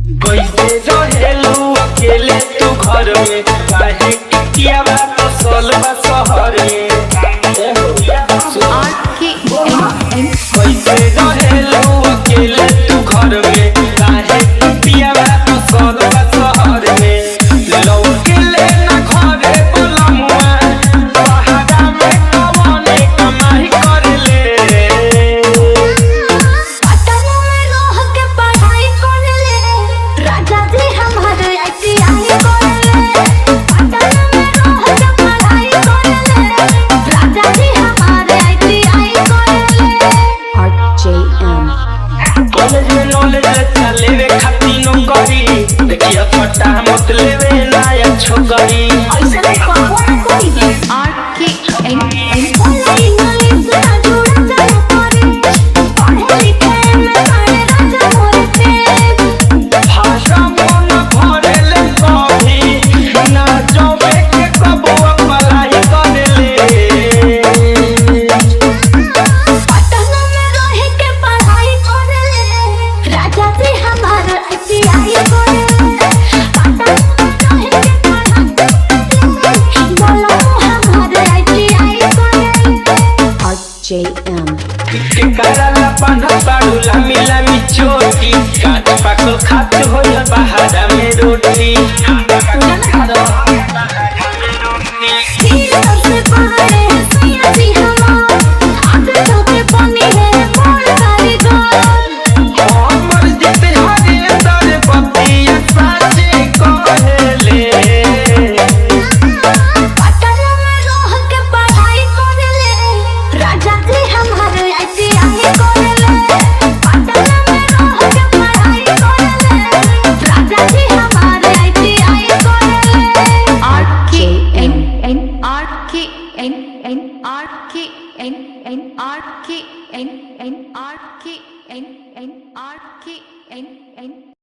कैसे रहेलू अकेले तू घर में, काहे किया बात सल बा शहर में। कैसे रहेलू अकेले तू घर में, काहे किया बात सल बा शहर में। लौके लेना घरे बोलमुआ, पहाड़ा में कवने कमाई करेले। कॉलेज में नॉलेज लेवे खातिर नौकरी, देखिए पट्टा मत लेवे नया छोकरी। भाषा मन भरेले कभी ना जबे के कबो पढ़ाई करेले। कराला पाना पाड़ू लामी लामी चोटी, काट पाकल खात होया बहारा में रोटी। हमर जेते हरे दर बतिया साचे कहेले। RKN